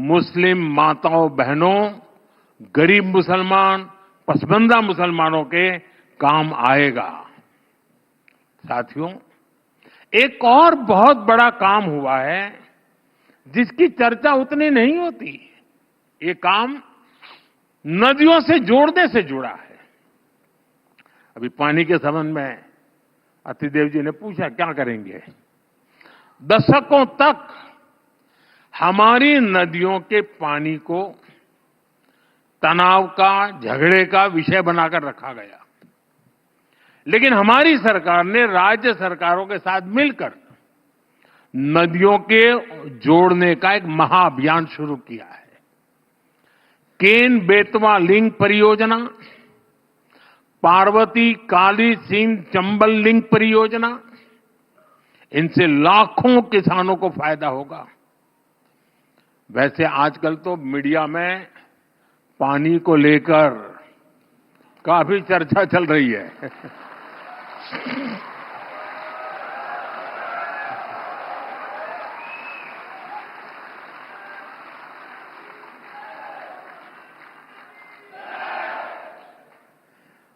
मुस्लिम माताओं बहनों, गरीब मुसलमान, पसमानदा मुसलमानों के काम आएगा। साथियों, एक और बहुत बड़ा काम हुआ है जिसकी चर्चा उतनी नहीं होती। ये काम नदियों से जोड़ने से जुड़ा है। अभी पानी के संबंध में अतिदेव जी ने पूछा क्या करेंगे। दशकों तक हमारी नदियों के पानी को तनाव का, झगड़े का विषय बनाकर रखा गया, लेकिन हमारी सरकार ने राज्य सरकारों के साथ मिलकर नदियों के जोड़ने का एक महाअभियान शुरू किया है। केन बेतवा लिंक परियोजना, पार्वती काली सिंध चंबल लिंक परियोजना, इनसे लाखों किसानों को फायदा होगा। वैसे आजकल तो मीडिया में पानी को लेकर काफी चर्चा चल रही है।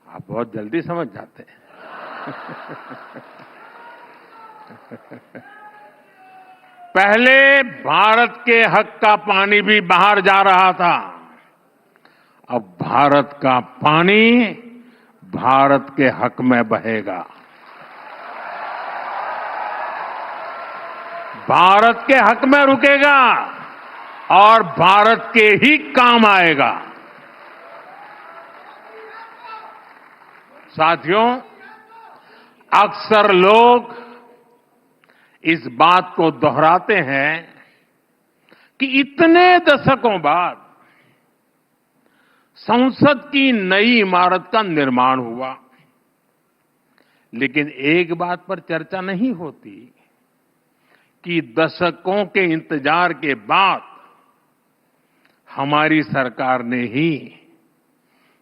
आप बहुत जल्दी समझ जाते हैं। पहले भारत के हक का पानी भी बाहर जा रहा था, अब भारत का पानी भारत के हक में बहेगा। भारत के हक में रुकेगा और भारत के ही काम आएगा। साथियों, अक्सर लोग इस बात को दोहराते हैं कि इतने दशकों बाद संसद की नई इमारत का निर्माण हुआ, लेकिन एक बात पर चर्चा नहीं होती कि दशकों के इंतजार के बाद हमारी सरकार ने ही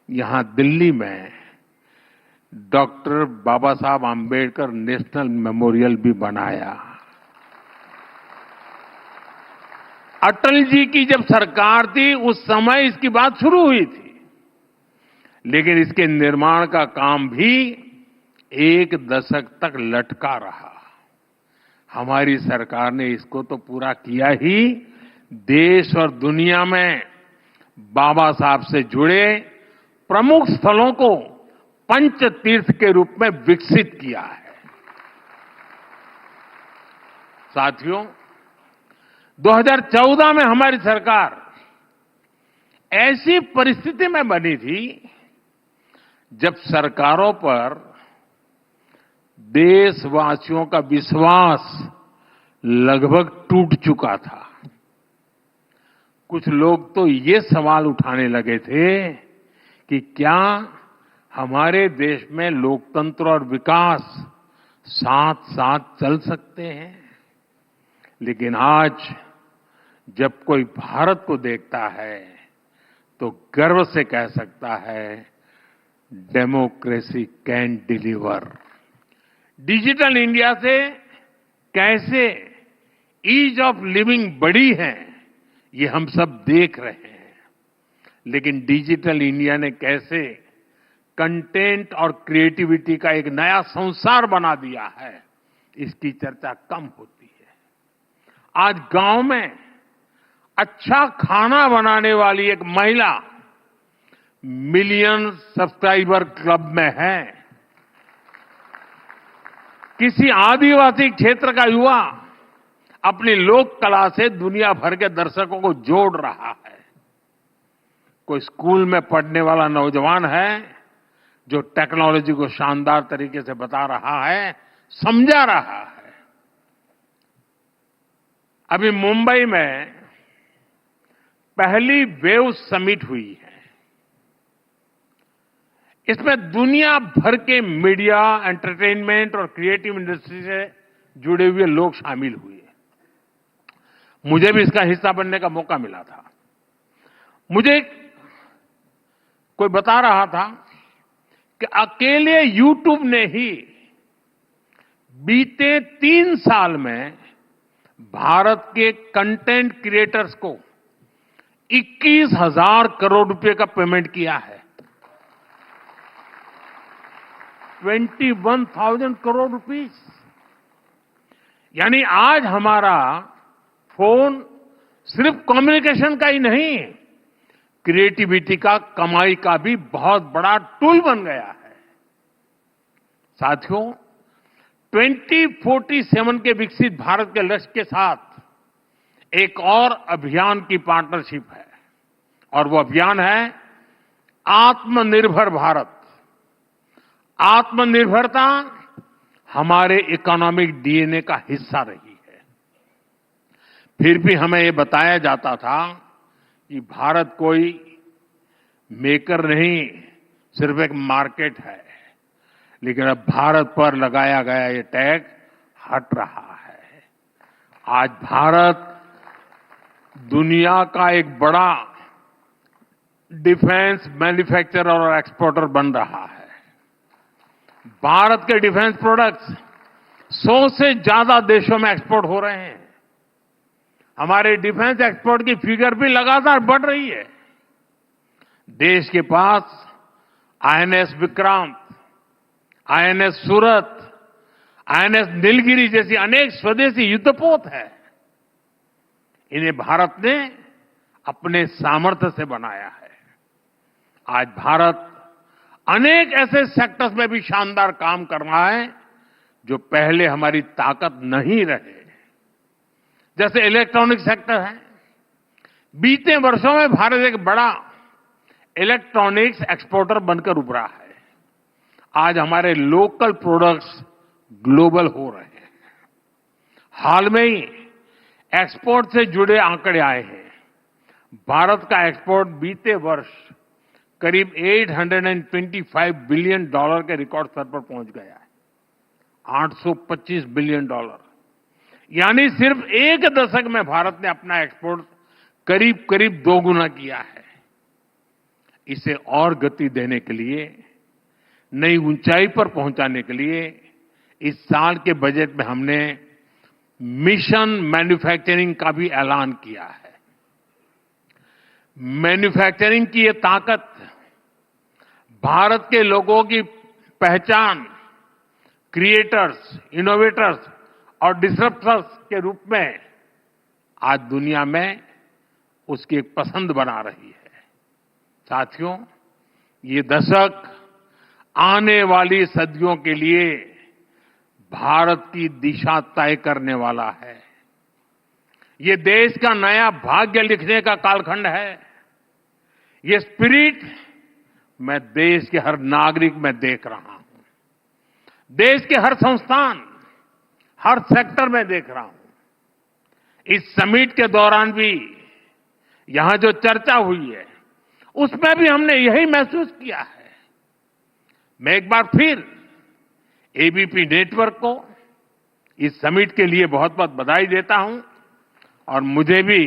यहां दिल्ली में डॉक्टर बाबा साहब आम्बेडकर नेशनल मेमोरियल भी बनाया। अटल जी की जब सरकार थी उस समय इसकी बात शुरू हुई थी, लेकिन इसके निर्माण का काम भी एक दशक तक लटका रहा। हमारी सरकार ने इसको तो पूरा किया ही, देश और दुनिया में बाबा साहब से जुड़े प्रमुख स्थलों को पंच तीर्थ के रूप में विकसित किया है। साथियों, 2014 में हमारी सरकार ऐसी परिस्थिति में बनी थी जब सरकारों पर देशवासियों का विश्वास लगभग टूट चुका था। कुछ लोग तो ये सवाल उठाने लगे थे कि क्या हमारे देश में लोकतंत्र और विकास साथ साथ चल सकते हैं। लेकिन आज जब कोई भारत को देखता है तो गर्व से कह सकता है, democracy can deliver. Digital India से कैसे ईज ऑफ लिविंग बढ़ी है ये हम सब देख रहे हैं, लेकिन डिजिटल इंडिया ने कैसे कंटेंट और क्रिएटिविटी का एक नया संसार बना दिया है, इसकी चर्चा कम होती है। आज गांव में अच्छा खाना बनाने वाली एक महिला मिलियन सब्सक्राइबर क्लब में है। किसी आदिवासी क्षेत्र का युवा अपनी लोक कला से दुनिया भर के दर्शकों को जोड़ रहा है। कोई स्कूल में पढ़ने वाला नौजवान है जो टेक्नोलॉजी को शानदार तरीके से बता रहा है, समझा रहा है। अभी मुंबई में पहली वेव समिट हुई है। इसमें दुनिया भर के मीडिया, एंटरटेनमेंट और क्रिएटिव इंडस्ट्री से जुड़े हुए लोग शामिल हुए। मुझे भी इसका हिस्सा बनने का मौका मिला था। मुझे कोई बता रहा था कि अकेले YouTube ने ही बीते 3 साल में भारत के कंटेंट क्रिएटर्स को 21,000 करोड़ रुपए का पेमेंट किया है। 21,000 करोड़ रुपीस। यानी आज हमारा फोन सिर्फ कम्युनिकेशन का ही नहीं, क्रिएटिविटी का, कमाई का भी बहुत बड़ा टूल बन गया है। साथियों, 2047 के विकसित भारत के लक्ष्य के साथ एक और अभियान की पार्टनरशिप है, और वो अभियान है आत्मनिर्भर भारत। आत्मनिर्भरता हमारे इकोनॉमिक डीएनए का हिस्सा रही है। फिर भी हमें ये बताया जाता था कि भारत कोई मेकर नहीं, सिर्फ एक मार्केट है। लेकिन अब भारत पर लगाया गया ये टैग हट रहा है। आज भारत दुनिया का एक बड़ा डिफेंस मैन्युफैक्चरर और एक्सपोर्टर बन रहा है। भारत के डिफेंस प्रोडक्ट्स 100 से ज्यादा देशों में एक्सपोर्ट हो रहे हैं। हमारे डिफेंस एक्सपोर्ट की फिगर भी लगातार बढ़ रही है। देश के पास आईएनएस विक्रांत, आईएनएस सूरत, आईएनएस नीलगिरी जैसी अनेक स्वदेशी युद्धपोत है। इन्हें भारत ने अपने सामर्थ्य से बनाया है। आज भारत अनेक ऐसे सेक्टर्स में भी शानदार काम कर रहा है जो पहले हमारी ताकत नहीं रहे। जैसे इलेक्ट्रॉनिक सेक्टर है। बीते वर्षों में भारत एक बड़ा इलेक्ट्रॉनिक्स एक्सपोर्टर बनकर उभरा है। आज हमारे लोकल प्रोडक्ट्स ग्लोबल हो रहे हैं। हाल में ही एक्सपोर्ट से जुड़े आंकड़े आए हैं। भारत का एक्सपोर्ट बीते वर्ष करीब $825 बिलियन के रिकॉर्ड स्तर पर पहुंच गया है। $825 बिलियन। यानी सिर्फ एक दशक में भारत ने अपना एक्सपोर्ट करीब करीब 2 गुना किया है। इसे और गति देने के लिए, नई ऊंचाई पर पहुंचाने के लिए इस साल के बजट में हमने मिशन मैन्युफैक्चरिंग का भी ऐलान किया है। मैन्युफैक्चरिंग की ये ताकत भारत के लोगों की पहचान, क्रिएटर्स, इनोवेटर्स और डिसरप्टर्स के रूप में आज दुनिया में उसकी एक पसंद बना रही है। साथियों, ये दशक आने वाली सदियों के लिए भारत की दिशा तय करने वाला है। ये देश का नया भाग्य लिखने का कालखंड है। ये स्पिरिट मैं देश के हर नागरिक में देख रहा हूं। देश के हर संस्थान, हर सेक्टर में देख रहा हूं। इस समिट के दौरान भी यहां जो चर्चा हुई है, उसमें भी हमने यही महसूस किया है। मैं एक बार फिर एबीपी नेटवर्क को इस समिट के लिए बहुत बहुत बधाई देता हूं। और मुझे भी,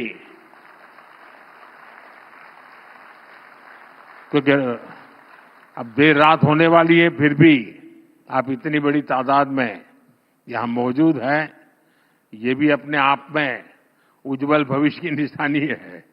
क्योंकि अब देर रात होने वाली है, फिर भी आप इतनी बड़ी तादाद में यहां मौजूद हैं, ये भी अपने आप में उज्जवल भविष्य की निशानी है।